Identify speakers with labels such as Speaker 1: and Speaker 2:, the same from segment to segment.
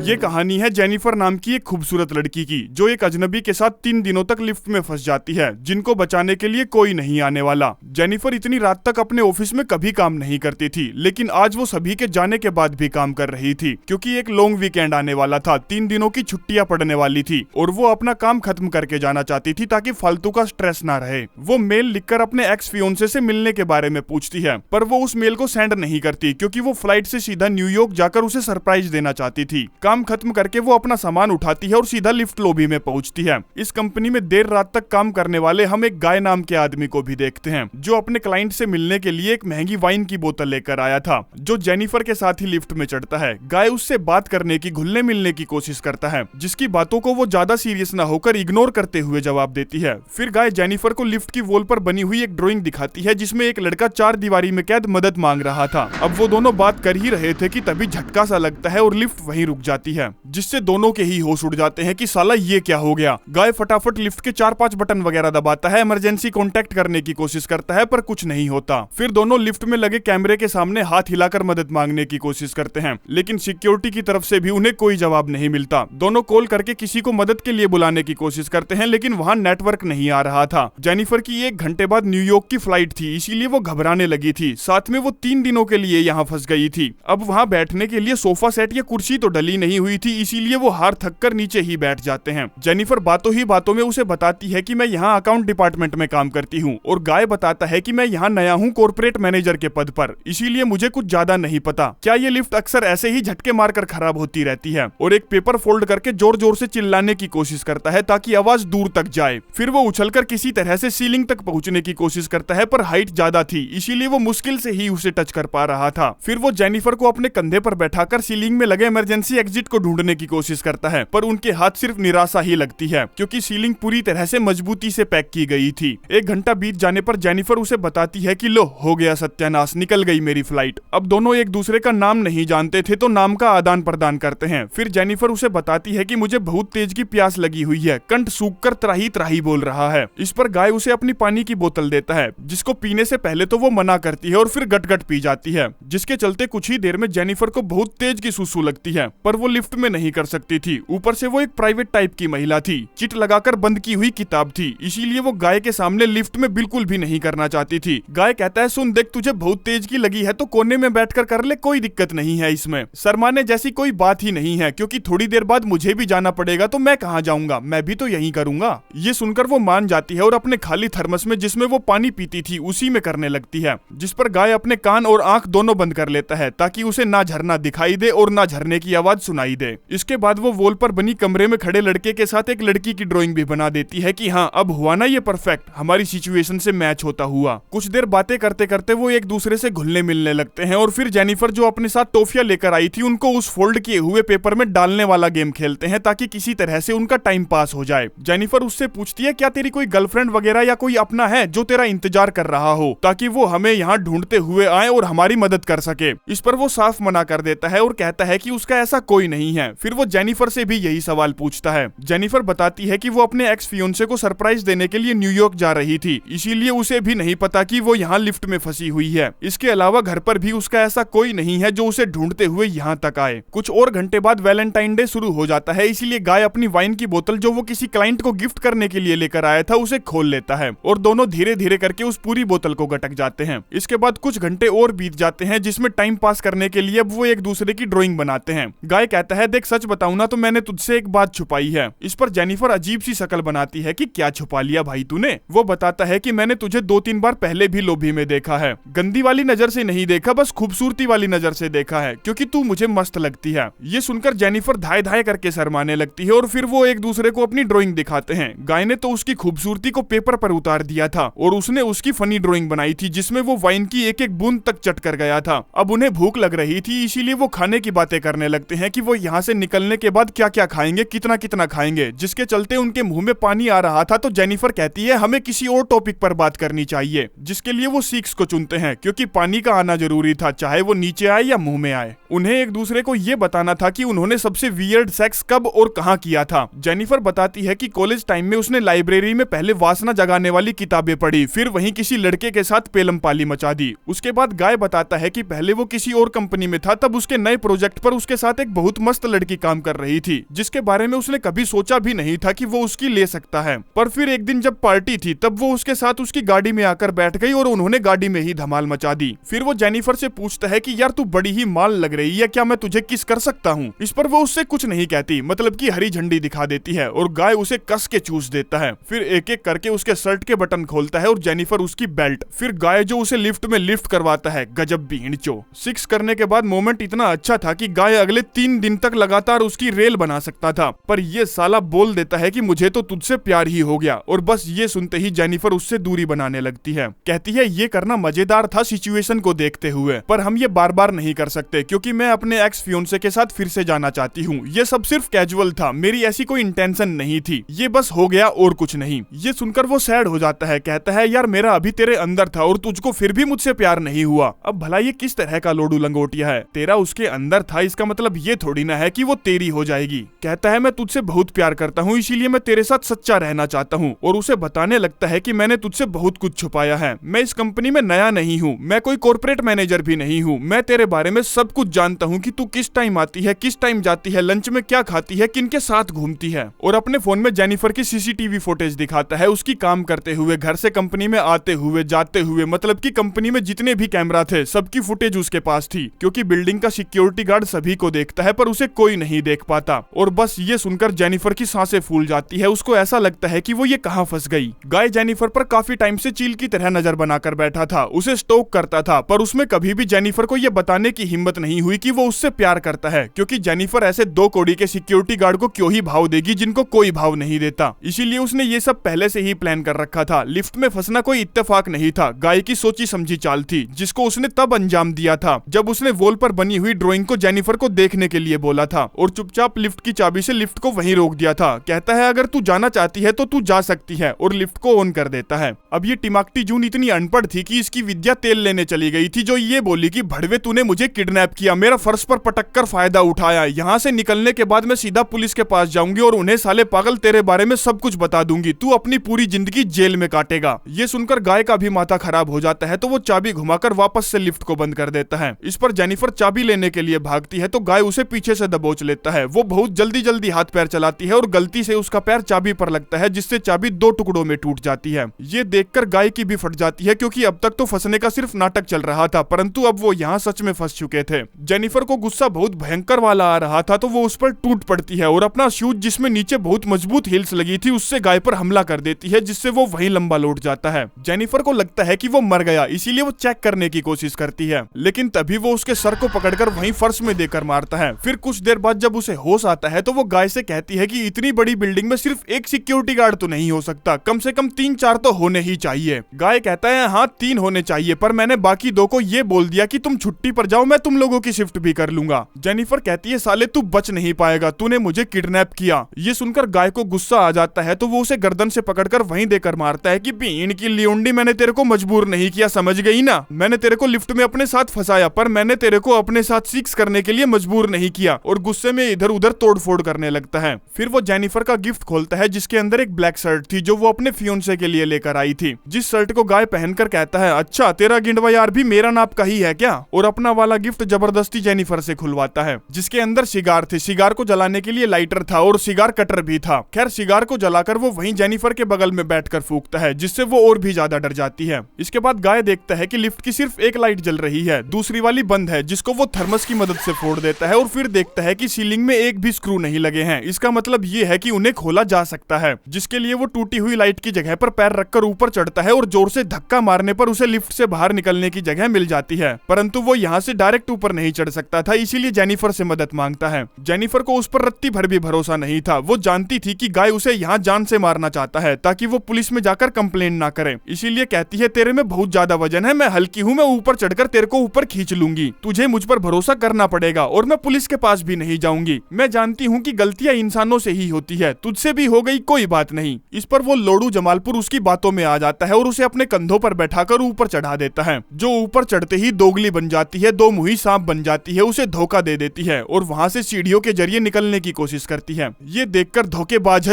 Speaker 1: ये कहानी है जेनिफर नाम की एक खूबसूरत लड़की की, जो एक अजनबी के साथ 3 दिनों तक लिफ्ट में फंस जाती है, जिनको बचाने के लिए कोई नहीं आने वाला। जेनिफर इतनी रात तक अपने ऑफिस में कभी काम नहीं करती थी, लेकिन आज वो सभी के जाने के बाद भी काम कर रही थी, क्योंकि एक लॉन्ग वीकेंड आने वाला था। 3 दिनों की छुट्टियां पड़ने वाली थी और वो अपना काम खत्म करके जाना चाहती थी ताकि फालतू का स्ट्रेस ना रहे। वो मेल लिखकर अपने एक्स फियोंसे से मिलने के बारे में पूछती है, पर वो उस मेल को सेंड नहीं करती, क्योंकि वो फ्लाइट से सीधा न्यूयॉर्क जाकर उसे सरप्राइज देना चाहती थी। काम खत्म करके वो अपना सामान उठाती है और सीधा लिफ्ट लॉबी में पहुंचती है। इस कंपनी में देर रात तक काम करने वाले हम एक गाय नाम के आदमी को भी देखते हैं, जो अपने क्लाइंट से मिलने के लिए एक महंगी वाइन की बोतल लेकर आया था, जो जेनिफर के साथ ही लिफ्ट में चढ़ता है। गाय उससे बात करने की, घुलने मिलने की कोशिश करता है, जिसकी बातों को वो ज्यादा सीरियस ना होकर इग्नोर करते हुए जवाब देती है। फिर गाय जेनिफर को लिफ्ट की वॉल पर बनी हुई एक ड्राइंग दिखाती है, जिसमें एक लड़का 4 दीवारी में कैद मदद मांग रहा था। अब वो दोनों बात कर ही रहे थे कि तभी झटका सा लगता है और लिफ्ट वहीं रुक जाती है, जिससे दोनों के ही होश उड़ जाते हैं कि साला ये क्या हो गया। गाय फटाफट लिफ्ट के 4-5 बटन वगैरह दबाता है, इमरजेंसी कांटेक्ट करने की कोशिश करता है, पर कुछ नहीं होता। फिर दोनों लिफ्ट में लगे कैमरे के सामने हाथ हिलाकर मदद मांगने की कोशिश करते हैं, लेकिन सिक्योरिटी की तरफ से भी उन्हें कोई जवाब नहीं मिलता। दोनों कॉल करके किसी को मदद के लिए बुलाने की कोशिश करते हैं, लेकिन वहां नेटवर्क नहीं आ रहा था। जेनिफर की 1 घंटे बाद न्यूयॉर्क की फ्लाइट थी, इसीलिए वो घबराने लगी थी। साथ में वो 3 दिनों के लिए यहाँ फंस गई थी। अब वहां बैठने के लिए सोफा सेट या कुर्सी तो डली नहीं हुई थी, इसीलिए वो हार थककर नीचे ही बैठ जाते हैं। जेनिफर बातों ही बातों में उसे बताती है कि मैं यहाँ अकाउंट डिपार्टमेंट में काम करती हूँ, और गाय बताता है कि मैं यहाँ नया हूँ कॉर्पोरेट मैनेजर के पद पर, इसीलिए मुझे कुछ ज्यादा नहीं पता। क्या ये लिफ्ट अक्सर ऐसे ही झटके मारकर खराब होती रहती है? और एक पेपर फोल्ड करके जोर जोर से चिल्लाने की कोशिश करता है ताकि आवाज दूर तक जाए। फिर वो उछलकर किसी तरह से सीलिंग तक पहुंचने की कोशिश करता है, पर हाइट ज्यादा थी, इसीलिए वो मुश्किल से ही उसे टच कर पा रहा था। फिर वो जेनिफर को अपने कंधे पर बैठाकर सीलिंग में लगे इमरजेंसी एग्जिट को ढूंढने की कोशिश करता है, पर उनके हाथ सिर्फ निराशा ही लगती है, क्योंकि सीलिंग पूरी तरह से मजबूती से पैक की गई थी। 1 घंटा बीत जाने पर जेनिफर उसे बताती है कि लो हो गया सत्यानाश, निकल गई मेरी फ्लाइट। अब दोनों एक दूसरे का नाम नहीं जानते थे, तो नाम का आदान प्रदान करते हैं। फिर जेनिफर उसे बताती है कि मुझे बहुत तेज की प्यास लगी हुई है, कंठ सूखकर त्राही त्राही बोल रहा है। इस पर गाय उसे अपनी पानी की बोतल देता है, जिसको पीने से पहले तो वो मना करती है और फिर गट-गट पी जाती है, जिसके चलते कुछ ही देर में जेनिफर को बहुत तेज की सुसु लगती है, पर वो लिफ्ट में नहीं कर सकती थी। ऊपर से वो एक प्राइवेट टाइप की महिला थी, चिट लगाकर बंद की हुई किताब थी, इसीलिए वो गाय के सामने लिफ्ट में बिल्कुल भी नहीं करना चाहती थी। गाय कहता है, सुन देख, तुझे बहुत तेज की लगी है तो कोने में बैठकर कर ले, कोई दिक्कत नहीं है, इसमें शर्माने जैसी कोई बात ही नहीं है, क्योंकि थोड़ी देर बाद मुझे भी जाना पड़ेगा तो मैं कहाँ जाऊंगा, मैं भी तो यही करूंगा। ये सुनकर वो मान जाती है और अपने खाली थर्मस में जिसमें वो पानी पीती थी उसी में करने लगती है, जिस पर गाय अपने कान और आंख दोनों बंद कर लेता है ताकि उसे ना झरना दिखाई दे और ना झरने की आवाज सुनाई दे। इसके बाद वो वॉल पर बनी कमरे में खड़े लड़के के साथ एक लड़की की ड्राइंग भी बना देती है कि हाँ अब हुआ ना ये परफेक्ट, हमारी सिचुएशन से मैच होता हुआ। कुछ देर बातें करते करते वो एक दूसरे से घुलने मिलने लगते हैं, और फिर जेनिफर जो अपने साथ टॉफियां लेकर आई थी उनको उस फोल्ड किए हुए पेपर में डालने वाला गेम खेलते हैं ताकि किसी तरह से उनका टाइम पास हो जाए। जेनिफर उससे पूछती है, क्या तेरी कोई गर्लफ्रेंड वगैरह या कोई अपना है जो तेरा इंतजार कर रहा हो, ताकि वो हमें यहाँ ढूंढते हुए आए और हमारी मदद कर सके। इस पर वो साफ मना कर देता है और कहता है कि उसका ऐसा कोई नहीं है। फिर वो जेनिफर से भी यही सवाल पूछता है। जेनिफर बताती है कि वो अपने एक्स फियोंसे को सरप्राइज देने के लिए न्यूयॉर्क जा रही थी, इसीलिए उसे भी नहीं पता कि वो यहाँ लिफ्ट में फंसी हुई है। इसके अलावा घर पर भी उसका ऐसा कोई नहीं है जो उसे ढूंढते हुए यहाँ तक आए। कुछ और घंटे बाद वैलेंटाइन डे शुरू हो जाता है, इसीलिए गाय अपनी वाइन की बोतल जो वो किसी क्लाइंट को गिफ्ट करने के लिए लेकर आया था उसे खोल लेता है, और दोनों धीरे धीरे करके उस पूरी बोतल को गटक जाते हैं। इसके बाद कुछ घंटे और बीत जाते हैं, जिसमें टाइम पास करने के लिए अब वो एक दूसरे की ड्राइंग बनाते हैं। गाय कहता है, देख सच बताऊं ना तो मैंने तुझसे एक बात छुपाई है। इस पर जेनिफर अजीब सी शक्ल बनाती है कि क्या छुपा लिया भाई तूने? वो बताता है कि मैंने तुझे 2-3 बार पहले भी लॉबी में देखा है, गंदी वाली नजर से नहीं देखा, बस खूबसूरती वाली नजर से देखा है, क्योंकि तू मुझे मस्त लगती है। ये सुनकर जेनिफर धाए धाए करके शर्माने लगती है, और फिर वो एक दूसरे को अपनी ड्राइंग दिखाते हैं। गाय ने तो उसकी खूबसूरती को पेपर पर उतार दिया था, और उसने उसकी फनी ड्राइंग बनाई थी जिसमें वो वाइन की एक एक बूंद तक चट कर गया था। अब उन्हें भूख लग रही थी, इसीलिए वो खाने की बातें करने लगते हैं कि वो यहाँ से निकलने के बाद क्या क्या खाएंगे, कितना कितना खाएंगे, जिसके चलते उनके मुंह में पानी आ रहा था। तो जेनिफर कहती है हमें किसी और टॉपिक पर बात करनी चाहिए, जिसके लिए वो सीक्स को चुनते हैं क्योंकि पानी का आना जरूरी था, चाहे वो नीचे आए या मुंह में आए। उन्हें एक दूसरे को ये बताना था कि उन्होंने सबसे वियर्ड सेक्स कब और कहाँ किया था। जेनिफर बताती है कि कॉलेज टाइम में उसने लाइब्रेरी में पहले वासना जगाने वाली किताबें पढ़ी, फिर वहीं किसी लड़के के साथ पेलम पाली मचा दी। उसके बाद गाय बताता है कि पहले वो किसी और कंपनी में था, तब उसके नए प्रोजेक्ट पर उसके साथ एक बहुत मस्त लड़की काम कर रही थी, जिसके बारे में उसने कभी सोचा भी नहीं था कि वो उसकी ले सकता है। पर फिर एक दिन जब पार्टी थी तब वो उसके साथ उसकी गाड़ी में आकर बैठ गई और उन्होंने गाड़ी में ही धमाल मचा दी। फिर वो जेनिफर से पूछता है कि यार तू बड़ी ही माल लग रही है, क्या मैं तुझे किस कर सकता हूँ। इस पर वो उससे कुछ नहीं कहती, मतलब कि हरी झंडी दिखा देती है और गाय उसे कस के चूस देता है। फिर एक एक करके उसके शर्ट के बटन खोलता है और जेनिफर उसकी बेल्ट। फिर गाय जो उसे लिफ्ट में लिफ्ट करवाता है, गजब बीहड़चो। सिक्स करने के बाद मोमेंट इतना अच्छा था कि गाय अगले 3 दिन तक लगातार उसकी रेल बना सकता था, पर ये साला बोल देता है कि मुझे तो तुझसे प्यार ही हो गया। और बस ये सुनते ही जेनिफर उससे दूरी बनाने लगती है। कहती है ये करना मजेदार था सिचुएशन को देखते हुए, पर हम ये बार बार नहीं कर सकते क्योंकि मैं अपने एक्स फियोंसे के साथ फिर से जाना चाहती हूँ। ये सब सिर्फ कैजुअल था, मेरी ऐसी कोई इंटेंशन नहीं थी, ये बस हो गया और कुछ नहीं। ये सुनकर वो सैड हो जाता है, कहता है यार मेरा अभी तेरे अंदर था और तुझको फिर भी मुझसे प्यार नहीं हुआ। अब भला ये किस तरह का लोडू लंगोटिया है, तेरा उसके अंदर था इसका मतलब ये थोड़ी ना है कि वो तेरी हो जाएगी। कहता है मैं तुझसे बहुत प्यार करता हूँ, इसीलिए मैं तेरे साथ सच्चा रहना चाहता हूँ। और उसे बताने लगता है कि मैंने तुझसे बहुत कुछ छुपाया है, मैं इस कंपनी में नया नहीं हूँ, मैं कोई कॉर्पोरेट मैनेजर भी नहीं हूँ, मैं तेरे बारे में सब कुछ जानता हूँ कि तू किस टाइम आती है, किस टाइम जाती है, लंच में क्या खाती है, किनके साथ घूमती है। और अपने फोन में जेनिफर की सीसीटीवी फुटेज दिखाता है, उसकी काम करते हुए, घर से कंपनी में आते हुए, जाते हुए, मतलब कि कंपनी में जितने भी कैमरा थे सबकी फुटेज उसके पास थी, क्योंकि बिल्डिंग का सिक्योरिटी गार्ड सभी को देखता है पर उसे कोई नहीं देख पाता। और बस ये सुनकर जेनिफर की सांसें फूल जाती है, उसको ऐसा लगता है कि वो ये कहां फंस गई। गाय जेनिफर पर काफी टाइम से चील की तरह नजर बनाकर बैठा था, उसे स्टोक करता था, पर उसमें कभी भी जेनिफर को यह बताने की हिम्मत नहीं हुई कि वो उससे प्यार करता है, क्योंकि जेनिफर ऐसे 2 कौड़ी के सिक्योरिटी गार्ड को क्यों ही भाव देगी जिनको कोई भाव नहीं देता। इसीलिए उसने ये सब पहले से ही प्लान कर रखा था। लिफ्ट में फंसना कोई इत्तेफाक नहीं था, गाय की सोची समझी चाल थी, जिसको उसने तब अंजाम दिया था जब उसने वॉल पर बनी हुई ड्राइंग को जेनिफर को देखने के लिए बोला था और चुपचाप लिफ्ट की चाबी से लिफ्ट को वहीं रोक दिया था। कहता है अगर तू जाना चाहती है तो तू जा सकती है, और लिफ्ट को ऑन कर देता है। अब ये टिमाक्टी जून इतनी अनपढ़ थी कि इसकी विद्या तेल लेने चली गई थी, जो ये बोली कि भड़वे तूने मुझे किडनैप किया, मेरा फर्श पर पटक कर फायदा उठाया, यहाँ से निकलने के बाद मैं सीधा पुलिस के पास जाऊंगी और उन्हें साले पागल तेरे बारे में सब कुछ बता दूंगी, तू अपनी पूरी जिंदगी जेल में काटेगा। ये सुनकर गाय का भी माथा खराब हो जाता है, तो वो चाबी घुमाकर वापस से लिफ्ट को बंद कर देता है। इस पर जेनिफर चाबी लेने के लिए भागती है तो गाय उसे पीछे से दबोच लेता है। वो बहुत जल्दी जल्दी हाथ पैर चलाती है और गलती से उसका पैर चाबी पर लगता है, जिससे चाबी 2 टुकड़ों में टूट जाती है। ये देखकर गाय की भी फट जाती है, क्योंकि अब तक तो फंसने का सिर्फ नाटक चल रहा था, परंतु अब वो यहाँ सच में फंस चुके थे। जेनिफर को गुस्सा बहुत भयंकर वाला आ रहा था, तो वो उस पर टूट पड़ती है और अपना शूज जिसमें नीचे बहुत मजबूत हिल्स लगी थी उससे गाय पर हमला कर देती है, जिससे वो वहीं लंबा लौट जाता है। जेनिफर को लगता है कि वो मर गया, इसीलिए वो चेक करने की कोशिश करती है, लेकिन तभी वो उसके सर को पकड़कर वहीं फर्श में देकर मारता है। फिर कुछ देर बाद जब उसे होश आता है तो वो गाय से कहती है कि इतनी बड़ी बिल्डिंग में सिर्फ एक सिक्योरिटी गार्ड तो नहीं हो सकता, कम से कम 3-4 तो होने ही चाहिए। गाय कहता है हाँ 3 होने चाहिए, पर मैंने बाकी 2 को ये बोल दिया कि तुम छुट्टी पर जाओ, मैं तुम लोगों की शिफ्ट भी कर लूंगा। जेनिफर कहती है साले तू बच नहीं पाएगा, तूने मुझे किडनैप किया। ये सुनकर गाय को गुस्सा आ जाता है, तो वो उसे गर्दन से पकड़कर वहीं देकर मारता है कि भीड़ की लियोंडी, मैंने तेरे को मजबूर नहीं किया, समझ गई ना, मैंने तेरे को लिफ्ट में अपने साथ फंसाया, पर मैंने तेरे को अपने साथ सेक्स करने के लिए मजबूर नहीं किया। और गुस्से में इधर उधर तोड़फोड़ करने लगता है। फिर वो जेनिफर का गिफ्ट खोलता है, जिसके अंदर एक ब्लैक शर्ट थी जो वो अपने फियोंसे के लिए लेकर आई थी, जिस शर्ट को गाय पहनकर कहता है अच्छा तेरा गिंडवा यार भी मेरा नाप का ही है क्या, और अपना वाला गिफ्ट जबरदस्ती जेनिफर से खुलवाता है, जिसके अंदर सिगार थे। सिगार को जलाने के लिए लाइटर था और सिगार कटर भी था। खैर सिगार को जलाकर वो वहीं जेनिफर के बगल में बैठकर फूंकता है, जिससे वो और भी ज्यादा डर जाती है। इसके बाद गाय देखता है कि लिफ्ट की सिर्फ एक लाइट जल रही है, दूसरी वाली बंद है, जिसको वो थर्मस की मदद से फोड़ देता है। और फिर देखता है कि सीलिंग में एक भी स्क्रू नहीं लगे हैं, इसका मतलब ये है कि उन्हें खोला जा सकता है, जिसके लिए वो टूटी हुई लाइट की जगह पर पैर रखकर ऊपर चढ़ता है और जोर से धक्का मारने पर उसे लिफ्ट से बाहर निकलने की जगह मिल जाती है, परंतु वो यहाँ से डायरेक्ट ऊपर नहीं चढ़ सकता था, इसीलिए जेनिफर से मदद मांगता है। जेनिफर को उस पर रत्ती भर भी भरोसा नहीं था, वो जानती थी कि गाय उसे यहाँ जान से मारना चाहता है ताकि वो पुलिस में जाकर कंप्लेंट ना करे, इसीलिए कहती है तेरे में बहुत ज्यादा वजन है, मैं हल्की हूँ, मैं ऊपर चढ़कर तेरे को ऊपर खींच लूंगी, तुझे मुझ पर भरोसा करना पड़ेगा और मैं पुलिस के पास भी नहीं जाऊंगी। मैं जानती हूँ कि गलतियां इंसानों से ही होती है, तुझसे भी हो गई, कोई बात नहीं। इस पर वो लोडू जमालपुर उसकी बातों में आ जाता है और उसे अपने कंधों पर बैठाकर ऊपर चढ़ा देता है, जो ऊपर चढ़ते ही दोगली बन जाती है, दो मुही सांप बन जाती है, उसे धोखा दे देती है और वहां से सीढ़ियों के जरिए निकलने की कोशिश करती है। ये देखकर धोखेबाज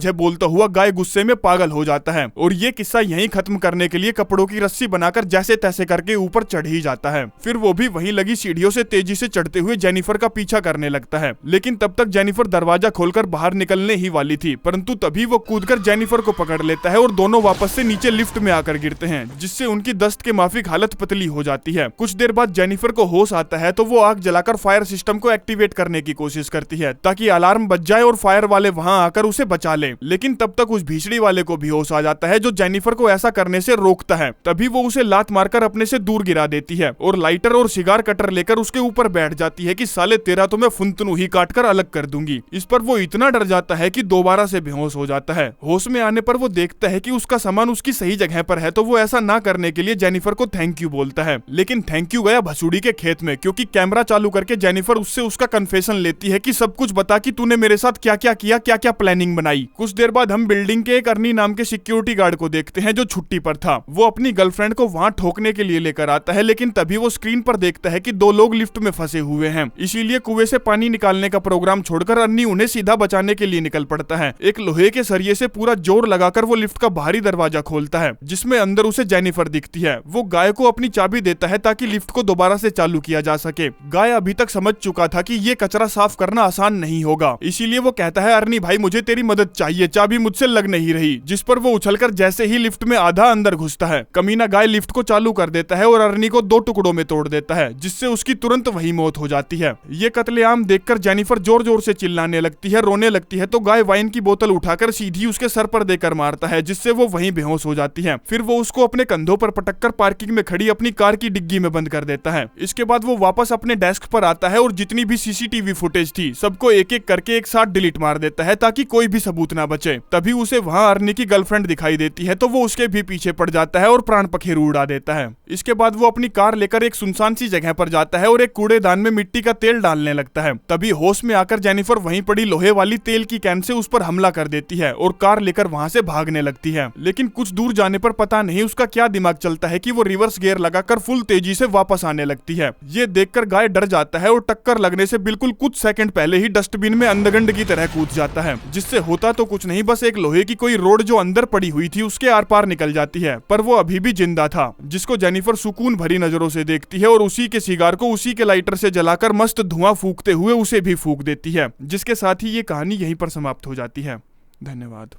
Speaker 1: है बोलता हुआ गाय गुस्से में पागल हो जाता है और ये किस्सा यहीं खत्म करने के लिए कपड़ों की रस्सी बनाकर जैसे तैसे करके ऊपर चढ़ ही जाता है। फिर वो भी वहीं लगी सीढ़ियों से तेजी से चढ़ते हुए जेनिफर का पीछा करने लगता है, लेकिन तब तक जेनिफर दरवाजा खोलकर बाहर निकलने ही वाली थी, परंतु तभी वो कूदकर जेनिफर को पकड़ लेता है और दोनों वापस से नीचे लिफ्ट में आकर गिरते हैं, जिससे उनकी दस्त के माफिक हालत पतली हो जाती है। कुछ देर बाद जेनिफर को होश आता है तो वो आग जलाकर फायर सिस्टम को एक्टिवेट करने की कोशिश करती है ताकि अलार्म बज जाए और फायर वाले वहां आकर उसे बचा ले, लेकिन तब तक उस भीषड़ी वाले को भी होश आ जाता है जो जेनिफर को ऐसा करने से रोकता है। तभी वो उसे लात मारकर अपने से दूर गिरा देती है और लाइटर और सिगार कटर लेकर उसके ऊपर बैठ जाती है कि साले तेरा तो मैं फुंतनू ही काटकर अलग कर दूंगी। इस पर वो इतना डर जाता है कि दोबारा से बेहोश हो जाता है। होश में आने पर वो देखता है कि उसका सामान उसकी सही जगह पर है, तो वो ऐसा ना करने के लिए जेनिफर को थैंक यू बोलता है, लेकिन थैंक यू गया भसुड़ी के खेत में, क्योंकि कैमरा चालू करके जेनिफर उससे उसका कन्फेशन लेती है कि सब कुछ बता कि तूने मेरे साथ क्या क्या किया, क्या क्या प्लानिंग बनाई। कुछ देर बाद हम बिल्डिंग के एक अर्नी नाम के सिक्योरिटी गार्ड को देखते हैं जो छुट्टी पर था। वो अपनी गर्लफ्रेंड को वहां ठोकने के लिए लेकर आता है, लेकिन तभी वो स्क्रीन पर देखता है कि दो लोग लिफ्ट में फंसे हुए हैं, इसीलिए कुएं से पानी निकालने का प्रोग्राम छोड़कर अर्नी उन्हें सीधा बचाने के लिए निकल पड़ता है। एक लोहे के सरिये से पूरा जोर लगाकर वो लिफ्ट का बाहरी दरवाजा खोलता है, जिसमें अंदर उसे जेनिफर दिखती है। वो गाय को अपनी चाबी देता है ताकि लिफ्ट को दोबारा से चालू किया जा सके। गाय अभी तक समझ चुका था कि ये कचरा साफ करना आसान नहीं होगा, इसीलिए वो कहता है अर्नी भाई मुझे तेरी मदद चाहिए, चाबी मुझसे लग नहीं रही। जिस पर वो उछलकर जैसे ही लिफ्ट में आधा अंदर घुसता है, कमीना गाय लिफ्ट को चालू कर देता है और अर्नी को दो टुकड़ों में तोड़ देता है, जिससे उसकी तुरंत वही मौत हो जाती है। ये कत्लेआम देखकर जेनिफर जोर जोर से चिल्लाने लगती है, रोने लगती है, तो गाय वाइन की बोतल उठाकर सीधी उसके सर पर देकर मारता है, जिससे वो वहीं बेहोश हो जाती है। फिर वो उसको अपने कंधों पर पटककर पार्किंग में खड़ी अपनी कार की डिग्गी में बंद कर देता है। इसके बाद वो वापस अपने डेस्क पर आता है और जितनी भी सीसीटीवी फुटेज थी सबको एक एक करके एक साथ डिलीट मार देता है ताकि कोई भी सबूत ना बचे। तभी उसे वहां अर्नी की गर्लफ्रेंड दिखाई देती है, तो वो उसके भी पीछे पड़ जाता है और प्राण पखेरु उड़ा देता है। इसके बाद वो अपनी कार लेकर एक सुनसान सी जगह पर जाता है और एक कूड़ेदान में मिट्टी का तेल डालने लगता है। तभी होश में आकर जेनिफर वहीं पड़ी लोहे वाली तेल की कैन से उस पर हमला कर देती है और कार लेकर वहां से भागने लगती है, लेकिन कुछ दूर जाने पर पता नहीं उसका क्या दिमाग चलता है कि वो रिवर्स गियर लगाकर फुल तेजी से वापस आने लगती है। ये देखकर गाय डर जाता है और टक्कर लगने से बिल्कुल कुछ सेकंड पहले ही डस्टबिन में अंधगंड की तरह कूद जाता है, जिससे होता तो कुछ नहीं, बस एक लोहे की कोई रोड जो अंदर पड़ी हुई थी उसके आर पार निकल जाती है, पर वो अभी भी जिंदा था, जिसको जेनिफर सुकून भरी नजरों से देखती है और उसी के सिगार को उसी के लाइटर से जलाकर मस्त धुआं फूंकते हुए उसे भी फूंक देती है। जिसके साथ ही ये कहानी यहीं पर समाप्त हो जाती है। धन्यवाद।